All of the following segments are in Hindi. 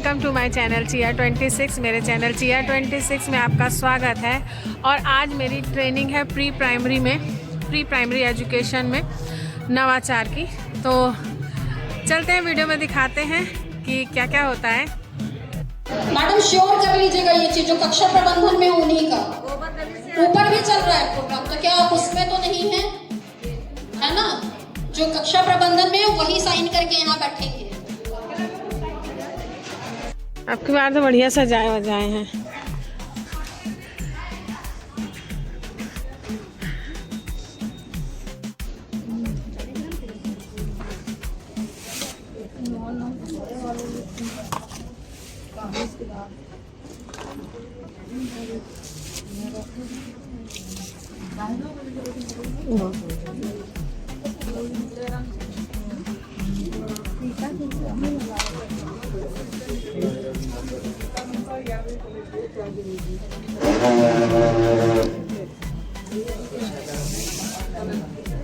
वेलकम टू माय चैनल चिया26। मेरे चैनल चिया26 में आपका स्वागत है। और आज मेरी ट्रेनिंग है प्री प्राइमरी एजुकेशन में नवाचार की। तो चलते हैं, वीडियो में दिखाते हैं कि क्या क्या होता है। मैडम श्योर कर लीजिएगा ये चीज जो कक्षा प्रबंधन में उन्हीं का ऊपर भी चल रहा है प्रोग्राम, तो क्या आप उसमें तो नहीं है ना? जो कक्षा प्रबंधन में वही साइन करके यहाँ बैठेंगे। आपकी बार तो बढ़िया सजाए वजाए हैं।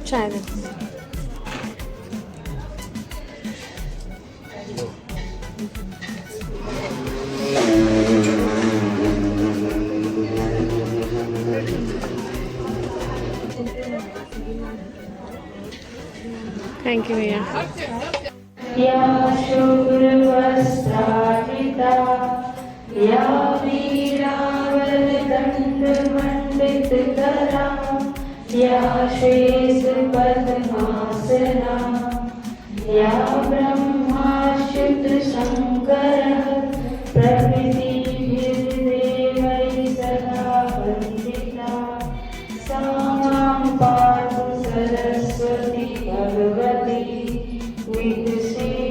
शायद थैंक यू भैया। या शुभ्रवस्त्राजिता या वीरावरदण्डमण्डितकरा या श्वेतपद्मासना या ब्रह्माच्युतशङ्करः प्रभृतिभिर्देवैः सदा वन्दिता सा मां पातु सरस्वती भगवती विघ्नेशजाड्यापहा।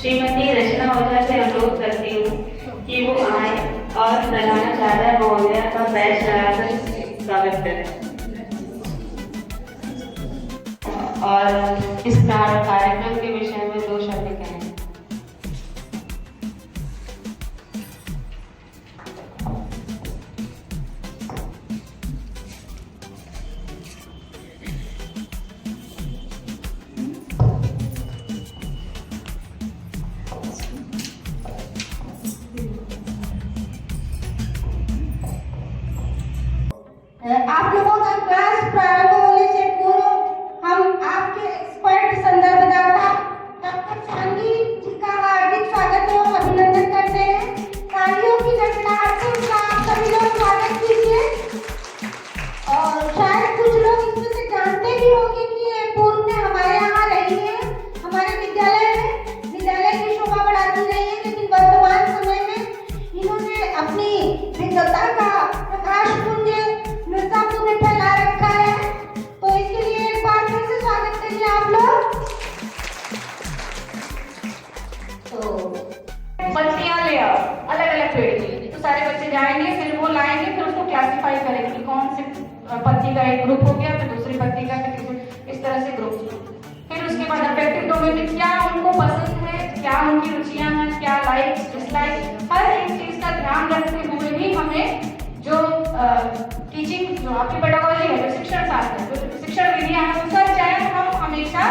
श्रीमती रचना ओझा से अनुरोध करती हूँ कि वो आए और सलाना चादर महोदया का बैच लगाकर स्वागत करें और इस कार्यक्रम के विषय में 2 शब्द कहें। आप लोगों का क्लास प्रारंभ होने से पूर्व हम आपके एक्सपर्ट संदर्भदाता डॉक्टर शांति जी का हार्दिक स्वागत एवं अभिनंदन करते हैं। तालियों की गड़गड़ाहट से उनका आप सभी लोग स्वागत कीजिए। और शायद कुछ लोग इसमें से जानते भी होंगे कि ये पूर्व में हमारे यहाँ रही है, हमारे विद्यालय की शोभा बढ़ाती रही है, लेकिन वर्तमान समय में इन्होंने अपनी विद्वता का प्रकाश पुंज मिर्जापुर में फैला रखा है। तो इसके लिए एक बार फिर से स्वागत करिए आप लोग। तो पत्तियां ले आओ अलग अलग पेड़ की, तो सारे बच्चे जाएंगे, फिर वो लाएंगे, फिर उसको क्लासिफाई करेंगे कि कौन से पत्ती का एक ग्रुप हो गया, फिर दूसरी पत्ती का, फिर इस तरह से ग्रुप। फिर उसके बाद अफेक्टिव डोमेन में क्या उनको पसंद है, क्या उनकी रुचियां हैं, क्या लाइक डिसलाइक, हर एक चीज का ध्यान रखते हुए ही हमें जो टीचिंग जो आपकी पेडागोजी है, जो शिक्षण शास्त्र, जो शिक्षण विधियां हैं, उनका चयन हम हमेशा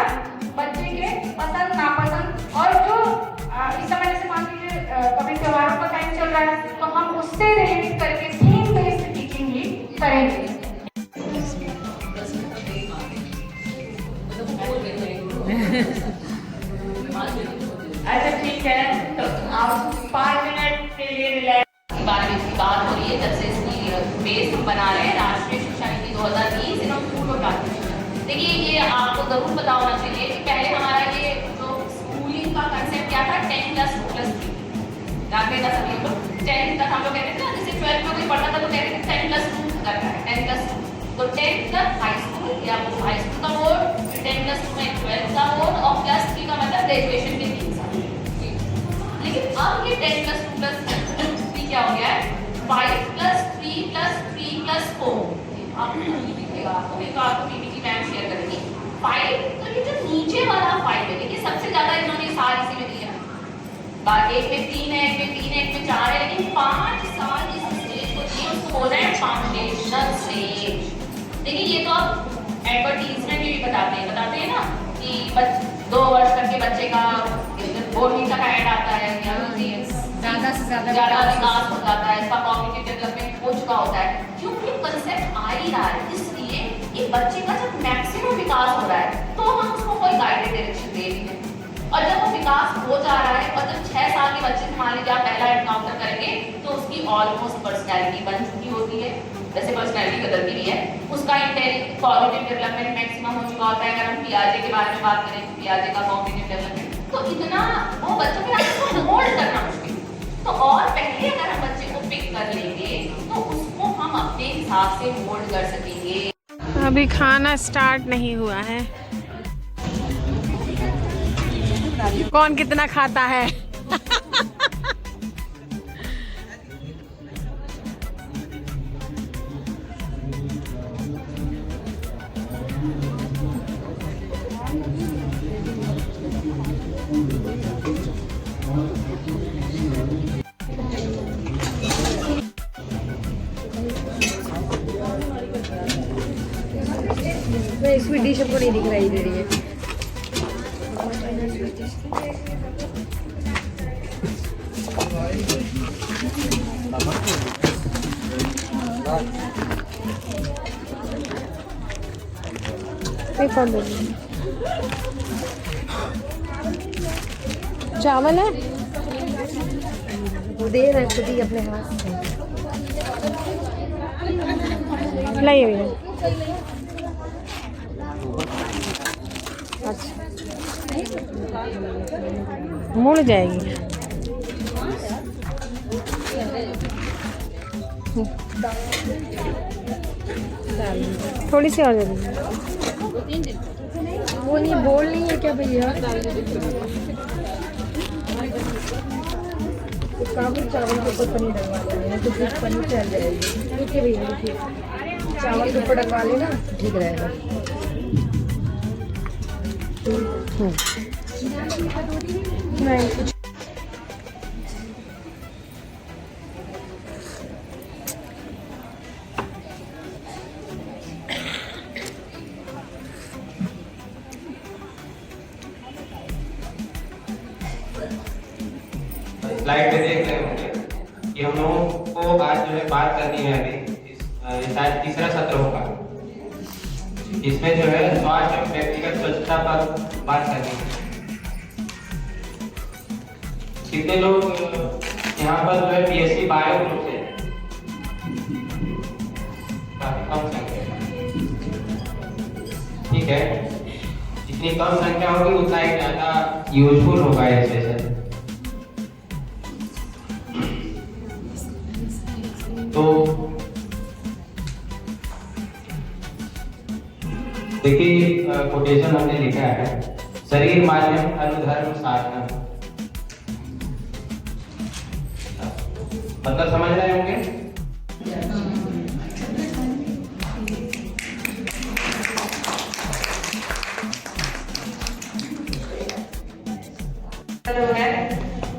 बच्चे के पसंद नापसंद और जो इस समय जैसे मान लीजिए कभी त्योहारों का टाइम चल रहा है, तो हम उससे रिलेट करके थीम बेस्ड टीचिंग ही करेंगे। अच्छा ठीक है, तो आप 5 मिनट के लिए रिलैक्स। बारे में इसकी बात हो रही है, जब से इसकी बेस हम बना रहे हैं राष्ट्रीय शिक्षा नीति 2030 एवं स्कूल और प्राथमिक शिक्षा। देखिए ये आपको जरूर पता होना चाहिए कि पहले हमारा ये जो स्कूलिंग का कंसेप्ट क्या था, 10+2+3 याद रहेगा सभी लोग। 10 तक हम लोग कहते थे ना, जैसे 12 में कोई पढ़ता था तो कहते थे 10+2 करना है, 10+2। तो 10 तक हाई स्कूल या हाई स्कूल का बोर्ड, 10+2 में 12 का बोर्ड और +3 का मतलब ग्रेजुएशन के 3 साल। लेकिन अब ये 10+2+3 क्या हो गया है, 5+3+3+4। आपको दिखेगा, आपको पीपीटी मैम शेयर करेंगी। 5 तो ये जो नीचे वाला 5 है, देखिए सबसे ज्यादा इन्होंने साल इसी में दिया। बाकी एक में 3 है, एक में 3 है, एक में 4 है, लेकिन 5 साल इस स्टेज को दिए, उसको बोल रहे हैं फाउंडेशन स्टेज। देखिए ये तो आप एडवर्टीजमेंट में भी बताते हैं ना कि 2 वर्ष तक के बच्चे का बोर्नवीटा का ऐड आता है या ज़्यादा से ज़्यादा विकास हो जाता है, इसका कॉग्निटिव डेवलपमेंट हो चुका होता है, क्योंकि कंसेप्ट आ ही रहा है। इसलिए एक बच्चे का जब मैक्सिमम विकास हो रहा है तो हम उसको कोई गाइडेड डायरेक्शन दे रही हैं, और जब वो विकास हो जा रहा है और जब 6 साल के बच्चे से मान लीजिए आप पहला एनकाउंटर करेंगे तो उसकी ऑलमोस्ट पर्सनैलिटी बन चुकी होती है, वैसे पर्सनैलिटी बदलती भी है, उसका कॉग्निटिव डेवलपमेंट मैक्सिमम हो चुका होता है। अगर हम पियाजे के बारे में बात करें तो पियाजे का कॉग्निटिव डेवलपमेंट तो इतना वो बच्चों के लिए मोल्ड करना मुश्किल, तो और पहले अगर हम बच्चे को पिक कर लेंगे तो उसको हम अपने हिसाब से मोल्ड कर सकेंगे। अभी खाना स्टार्ट नहीं हुआ है। कौन कितना खाता है? इसमें डिश हमको नहीं दिखाई दे रही है। चावल है, वो दे रहे खुद ही अपने हाथ से। लाइए भैया। अच्छा, मुड़ जाएगी। थोड़ी सी और दे दीजिए। वो नहीं बोल नहीं है क्या भैया? तो काबुल चावल के ऊपर पनीर डलवा देंगे तो फिर पनीर चल जाएगी। ठीक है भैया, देखिए चावल के ऊपर डलवा लेना ठीक रहेगा। नहीं कुछ स्लाइड में देख रहे होंगे कि हम लोगों को आज जो है बात करनी है अभी शायद तीसरा सत्र होगा, इसमें जो है स्वास्थ्य और व्यक्तिगत स्वच्छता पर बात करनी है। कितने लोग यहाँ पर जो है बीएससी बायो ग्रुप से? काफी कम संख्या, ठीक है। जितनी कम संख्या होगी उतना ही ज्यादा यूजफुल होगा ये सेशन। तो देखिए कोटेशन हमने लिखा है, शरीर माध्यम अनुधर्म साधना, मतलब समझ रहे होंगे।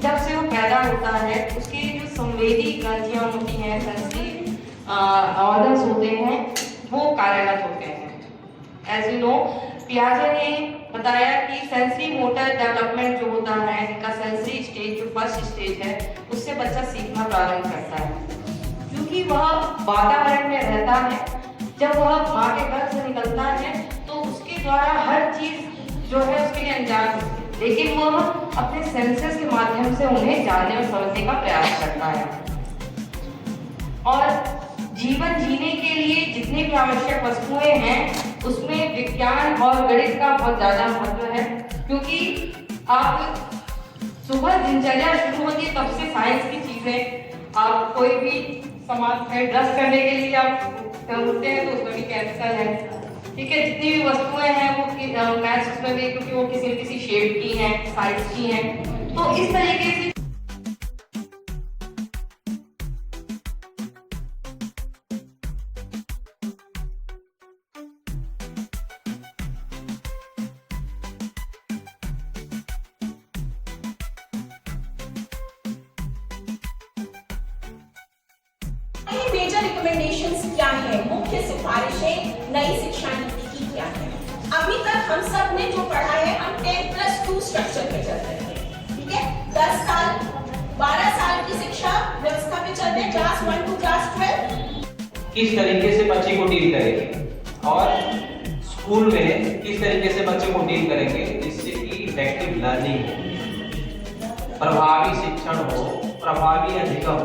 जब से वो पैदा होता है उसकी जो संवेदी ग्रंथियां होती हैं, सेंसरी ऑर्गन्स होते हैं, वो कार्यरत होते हैं। एज यू नो, पियाजे ने बताया कि सेंसरी मोटर डेवलपमेंट जो होता है, इनका सेंसरी स्टेज जो फर्स्ट स्टेज है, उससे बच्चा सीखना प्रारंभ करता है। क्योंकि वह वातावरण में रहता है, जब वह माँ के गर्भ से निकलता है तो उसके द्वारा हर चीज जो है उसके लिए अनजान होती है, लेकिन वह अपने सेंसेस के माध्यम से उन्हें जानने और समझने का प्रयास करता है। और जीवन जीने के लिए जितनी भी आवश्यक वस्तुएं हैं उसमें विज्ञान और गणित का बहुत ज्यादा महत्व है, क्योंकि आप सुबह दिनचर्या शुरू होती है तब से साइंस की चीजें, आप कोई भी सामान ब्रश करने के लिए आप उठते हैं तो उसमें भी केमिकल है, ठीक है। जितनी भी वस्तुएं हैं वो मैथ्स उसमें भी, क्योंकि वो किसी न किसी शेप की हैं, साइज की हैं, तो इस तरीके से मेजर रिकमेंडेशंस क्या है, मुख्य सिफारिशें में नई शिक्षा नीति की क्या है। अभी तक हम सब ने जो पढ़ा है हम 10+2 स्ट्रक्चर पे चल रहे हैं, ठीक है। 10 साल 12 साल की शिक्षा व्यवस्था पे चल रहे हैं, क्लास 1 to क्लास 12। किस तरीके से बच्चे को डील करेंगे और स्कूल में किस तरीके से बच्चे को डील करेंगे जिससे कि इफेक्टिव लर्निंग हो, प्रभावी शिक्षण हो, प्रभावी अधिगम,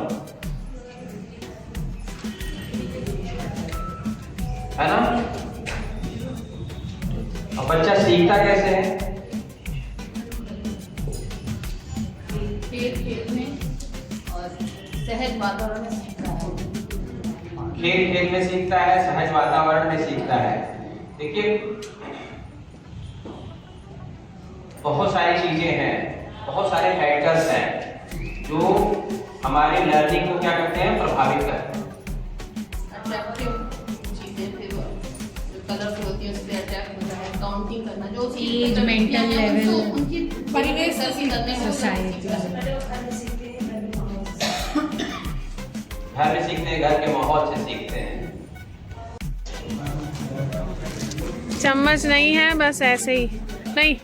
है ना। अब बच्चा सीखता कैसे है? खेल में और सहज वातावरण में सीखता है। खेल में सीखता है, सहज वातावरण में सीखता है। देखिए बहुत सारी चीजें हैं, बहुत सारे फैक्टर्स हैं जो हमारी लर्निंग को क्या करते हैं, प्रभावित करते हैं। कलरफुल होती है, उस पर अट्रैक्ट होता है, काउंटिंग करना, जो चीज मेंटल लेवल, उनकी परिवेश सोसाइटी, घर में सीखते हैं, घर के माहौल से सीखते हैं। चम्मच नहीं है, बस ऐसे ही नहीं।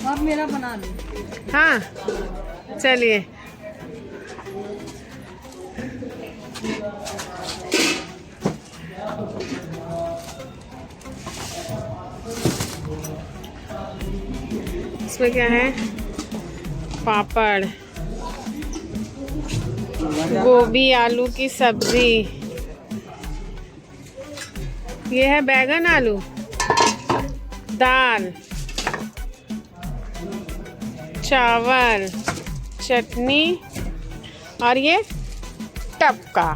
आप मेरा बना लो। हाँ चलिए। इसमें क्या है, पापड़, गोभी आलू की सब्जी, ये है बैगन आलू, दाल, चावल, चटनी और ये टपका।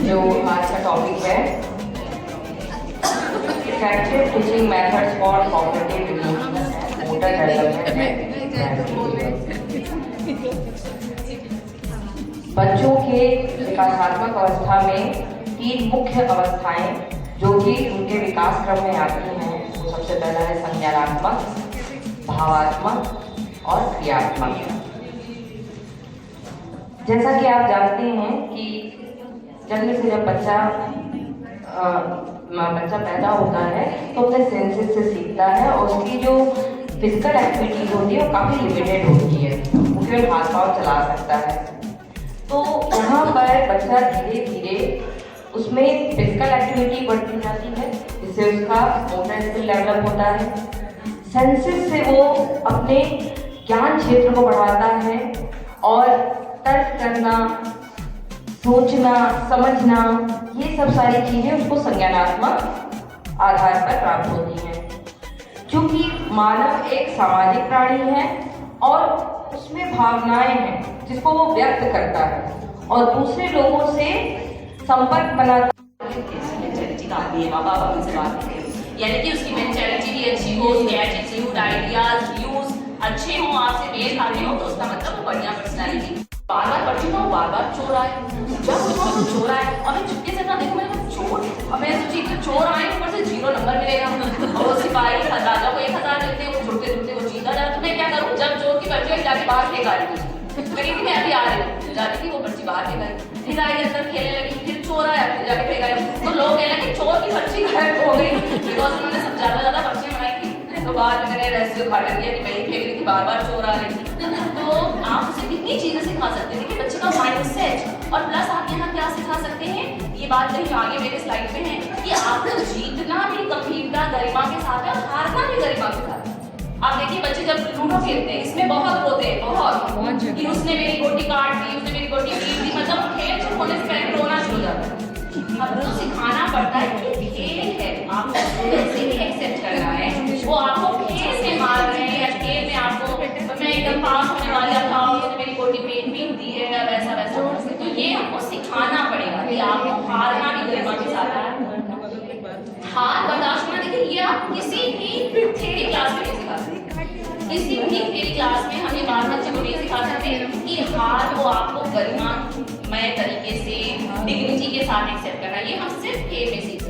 जो आज का टॉपिक है effective teaching methods for cognitive emotional motor development. बच्चों के विकासात्मक अवस्था में 3 मुख्य अवस्थाएं जो कि उनके विकास क्रम में आती हैं, वो सबसे पहला है संज्ञानात्मक, भावात्मक और क्रियात्मक। जैसा कि आप जानते हैं कि जन्म से जब बच्चा पैदा होता है तो अपने सेंसेस से सीखता है और उसकी जो फिजिकल एक्टिविटीज होती है वो काफ़ी लिमिटेड होती है, वो केवल हाथ पाँव चला सकता है। तो यहाँ पर बच्चा धीरे धीरे उसमें फिजिकल एक्टिविटी बढ़ती जाती है, जिससे उसका मोटर स्किल डेवलप होता है। सेंसेस से वो अपने ज्ञान क्षेत्र को बढ़ाता है और तर्क करना, सोचना, समझना, ये सब सारी चीजें उसको संज्ञानात्मक आधार पर प्राप्त होती हैं। क्योंकि मानव एक सामाजिक प्राणी है और उसमें भावनाएं हैं जिसको वो व्यक्त करता है और दूसरे लोगों से संपर्क बनाता है। माँ बाप उनसे बात करते हैं, यानी कि उसकी मेंटालिटी भी अच्छी हो, उसके एटीट्यूड, आइडियाज, व्यूज अच्छे हों, आपसे मेल खाते हो, तो उसका मतलब वो बढ़िया पर्सनैलिटी। बार बार पढ़ती हूँ, बार बार चोर आए, जब तो चोर आए और मैं चुपके से ना देखो, मैंने चोर, और मैं सोची तो चोर आए, ऊपर से 0 नंबर मिलेगा और वो सिपाही राजा को 1000 देते हैं, वो जुड़ते जुड़ते वो जीता जाता। तो मैं क्या करूँ, जब चोर की पर्ची जाके बाहर फेंक आई थी, कहीं मैं अभी आ रही हूँ, जाती थी वो पर्ची बाहर फेंक आई, फिर आई अंदर खेलने लगी, फिर चोर आया, फिर जाके फेंक आई। तो लोग कहने लगे चोर की पर्ची गायब हो गई, बिकॉज उन्होंने सब ज्यादा पर्चियां बनाई थी। तो बाद में मैंने रहस्य उखाड़ दिया कि मैं ही फेंक रही थी, बार बार चोर आ रही थी। तो आप उसे कितनी चीजें सिखा सकते हैं कि बच्चे का माइंडसेट, और प्लस आप यहाँ क्या सिखा सकते हैं, ये बात कहीं आगे मेरे स्लाइड में है कि आपको जीतना भी गंभीरता गरिमा के साथ है और हारना भी गरिमा के साथ है। आप देखिए बच्चे जब लूडो खेलते हैं, इसमें बहुत रोते हैं, बहुत कि उसने मेरी गोटी काट दी, उसने मेरी गोटी पीट दी, मतलब खेल शुरू होने से पहले रोना शुरू हो जाता है। अब तो सिखाना पड़ता है कि खेल है, आपको वैसे ही एक्सेप्ट करना है, वो आपको खेल से मार रहे हैं या खेल में आपको मैं एकदम पास होने वाला था, उसने मेरी गोटी पीट दी है या वैसा वैसा, तो ये हमको सिखाना पड़ेगा कि आपको हारना भी गरिमा के साथ है। हार बर्दाश्त करना, देखिए ये आप किसी भी थ्योरी क्लास में नहीं सिखा सकते, किसी भी थ्योरी क्लास में हम ये बात बच्चे को नहीं सिखा सकते कि हार वो आपको गरिमा शांतिमय तरीके से डिग्निटी के साथ एक्सेप्ट करना, ये हम सिर्फ के में सीखते हैं।